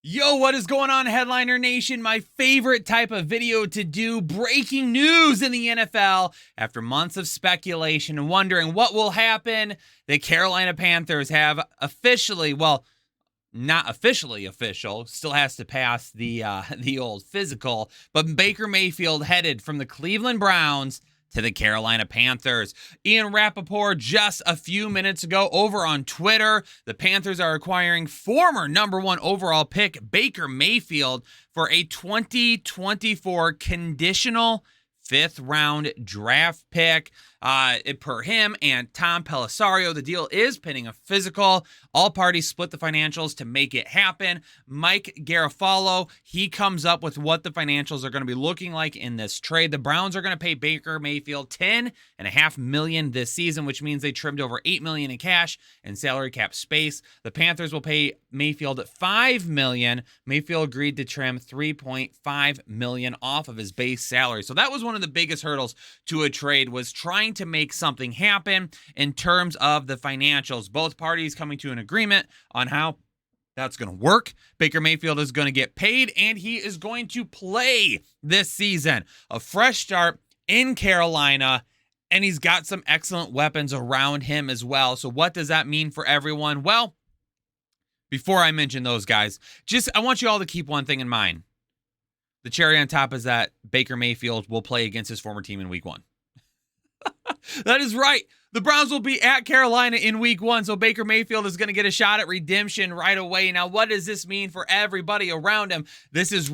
Yo, what is going on, Headliner Nation? My favorite type of video to do, breaking news in the NFL. After months of speculation and wondering what will happen, the Carolina Panthers have officially, well, not officially official, still has to pass the old physical, but Baker Mayfield headed from the Cleveland Browns to the Carolina Panthers. Ian Rappaport just a few minutes ago over on Twitter. The Panthers are acquiring former number 1 overall pick Baker Mayfield for a 2024 conditional 5th round draft pick. Per him and Tom Pellisario, the deal is pending a physical. All parties split the financials to make it happen. Mike Garafolo, he comes up with what the financials are going to be looking like in this trade. The Browns are going to pay Baker Mayfield $10.5 million this season, which means they trimmed over $8 million in cash and salary cap space. The Panthers will pay Mayfield $5 million. Mayfield agreed to trim $3.5 million off of his base salary. So that was one of the biggest hurdles to a trade, was trying to make something happen in terms of the financials. Both parties coming to an agreement on how that's going to work. Baker Mayfield is going to get paid, and he is going to play this season. A fresh start in Carolina, and he's got some excellent weapons around him as well. So what does that mean for everyone? Well, before I mention those guys, I want you all to keep one thing in mind. The cherry on top is that Baker Mayfield will play against his former team in week 1. That is right. The Browns will be at Carolina in week 1, so Baker Mayfield is going to get a shot at redemption right away. Now, what does this mean for everybody around him? This is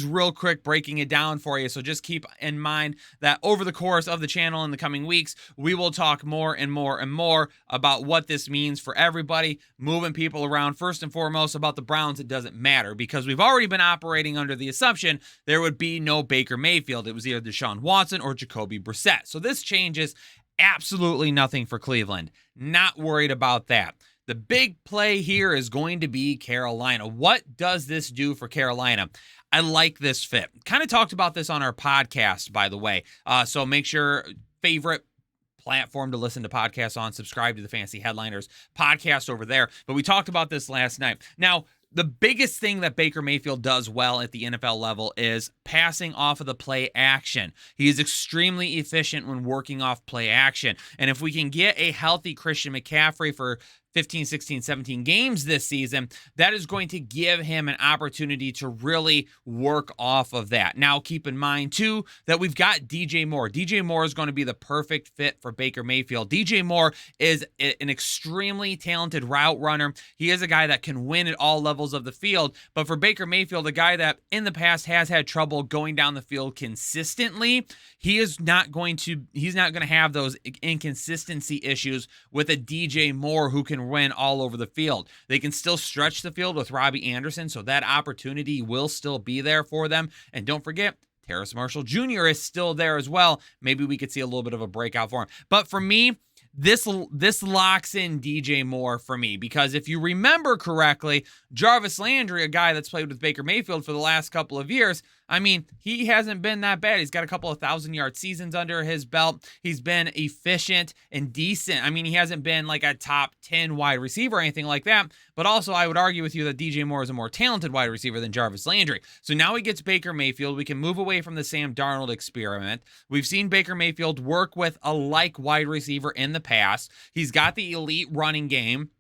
real quick breaking it down for you, so just keep in mind that over the course of the channel in the coming weeks, we will talk more and more and more about what this means for everybody, moving people around. First and foremost, about the Browns, it doesn't matter because we've already been operating under the assumption there would be no Baker Mayfield. It was either Deshaun Watson or Jacoby Brissett. So this changes absolutely nothing for Cleveland. Not worried about that. The big play here is going to be Carolina. What does this do for Carolina? I like this fit. Kind of talked about this on our podcast, by the way. So make sure, favorite platform to listen to podcasts on, subscribe to the Fantasy Headliners podcast over there. But we talked about this last night. Now, the biggest thing that Baker Mayfield does well at the NFL level is passing off of the play action. He is extremely efficient when working off play action. And if we can get a healthy Christian McCaffrey for 15, 16, 17 games this season, that is going to give him an opportunity to really work off of that. Now, keep in mind, too, that we've got DJ Moore. DJ Moore is going to be the perfect fit for Baker Mayfield. DJ Moore is an extremely talented route runner. He is a guy that can win at all levels of the field, but for Baker Mayfield, a guy that in the past has had trouble going down the field consistently, he's not going to have those inconsistency issues with a DJ Moore who can win all over the field. They can still stretch the field with Robbie Anderson, so that opportunity will still be there for them. And don't forget, Terrace Marshall Jr. is still there as well. Maybe we could see a little bit of a breakout for him. But for me, this locks in DJ Moore for me, because if you remember correctly, Jarvis Landry, a guy that's played with Baker Mayfield for the last couple of years, he hasn't been that bad. He's got a couple of 1,000-yard seasons under his belt. He's been efficient and decent. He hasn't been like a top 10 wide receiver or anything like that. But also, I would argue with you that DJ Moore is a more talented wide receiver than Jarvis Landry. So now he gets Baker Mayfield. We can move away from the Sam Darnold experiment. We've seen Baker Mayfield work with a like wide receiver in the past. He's got the elite running game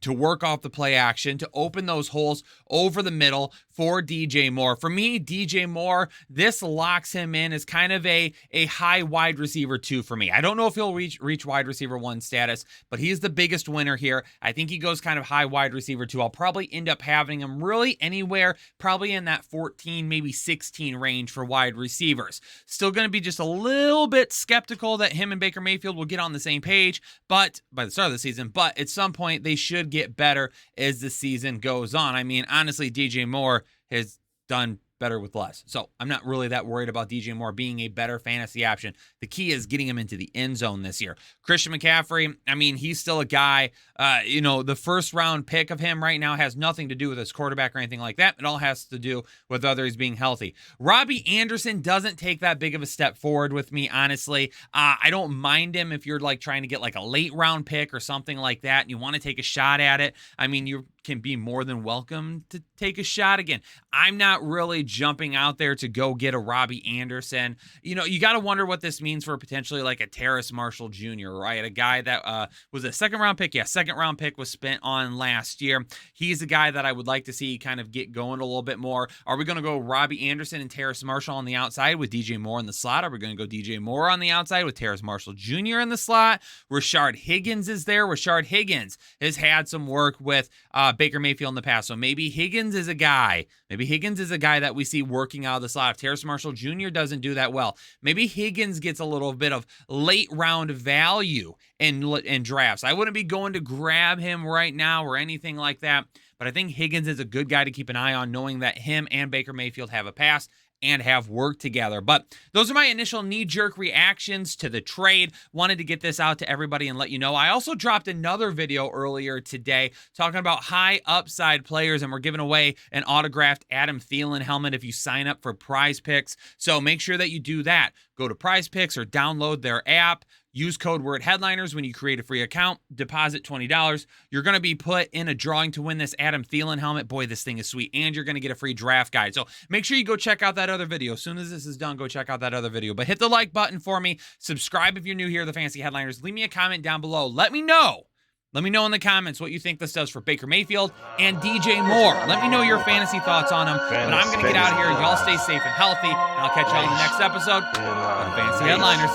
to work off the play action, to open those holes over the middle for DJ Moore. For me, DJ Moore, this locks him in as kind of a high wide receiver 2 for me. I don't know if he'll reach wide receiver 1 status, but he's the biggest winner here. I think he goes kind of high wide receiver 2. I'll probably end up having him really anywhere, probably in that 14, maybe 16 range for wide receivers. Still going to be just a little bit skeptical that him and Baker Mayfield will get on the same page, but by the start of the season, but at some point they should get better as the season goes on. Honestly, DJ Moore has done better with less. So I'm not really that worried about DJ Moore being a better fantasy option. The key is getting him into the end zone this year. Christian McCaffrey, he's still a guy, the first round pick of him right now has nothing to do with his quarterback or anything like that. It all has to do with others being healthy. Robbie Anderson doesn't take that big of a step forward with me, honestly. I don't mind him if you're trying to get a late round pick or something like that and you want to take a shot at it. You're can be more than welcome to take a shot. Again, I'm not really jumping out there to go get a Robbie Anderson. You got to wonder what this means for potentially like a Terrace Marshall Jr., right? A guy that was a second-round pick. Yeah, second-round pick was spent on last year. He's a guy that I would like to see kind of get going a little bit more. Are we going to go Robbie Anderson and Terrace Marshall on the outside with DJ Moore in the slot? Are we going to go DJ Moore on the outside with Terrace Marshall Jr. in the slot? Rashard Higgins is there. Rashard Higgins has had some work with Baker Mayfield in the past. So maybe Higgins is a guy. Maybe Higgins is a guy that we see working out of the slot. If Terrace Marshall Jr. doesn't do that well, maybe Higgins gets a little bit of late round value in drafts. I wouldn't be going to grab him right now or anything like that, but I think Higgins is a good guy to keep an eye on, knowing that him and Baker Mayfield have a past and have worked together. But those are my initial knee-jerk reactions to the trade. Wanted to get this out to everybody and let you know. I also dropped another video earlier today talking about high upside players, and we're giving away an autographed Adam Thielen helmet if you sign up for Prize Picks. So make sure that you do that. Go to Prize Picks or download their app. Use code WordHeadliners when you create a free account. Deposit $20. You're going to be put in a drawing to win this Adam Thielen helmet. Boy, this thing is sweet. And you're going to get a free draft guide. So make sure you go check out that other video. As soon as this is done, go check out that other video. But hit the like button for me. Subscribe if you're new here to the Fantasy Headliners. Leave me a comment down below. Let me know in the comments what you think this does for Baker Mayfield and DJ Moore. Let me know your fantasy thoughts on them. But I'm going to get out of here. Y'all stay safe and healthy. And I'll catch y'all in the next episode of the Fantasy Headliners.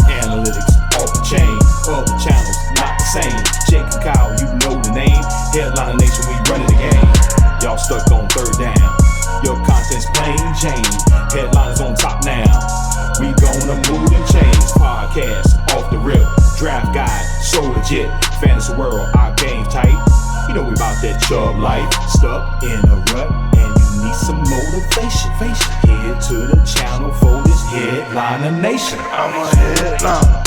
Analytics off the chain, other channels not the same. Jake and Kyle, you know the name. Headliner Nation, we running the game. Y'all stuck on third down. Your content's plain Jane. Headliners on top now. We gonna move and change. Podcast off the rip. Draft guide, so legit. Fantasy world, our game tight. You know we about that chub life. Stuck in a rut and you need some motivation. Head to the channel for this Headliner Nation. I'm a headliner.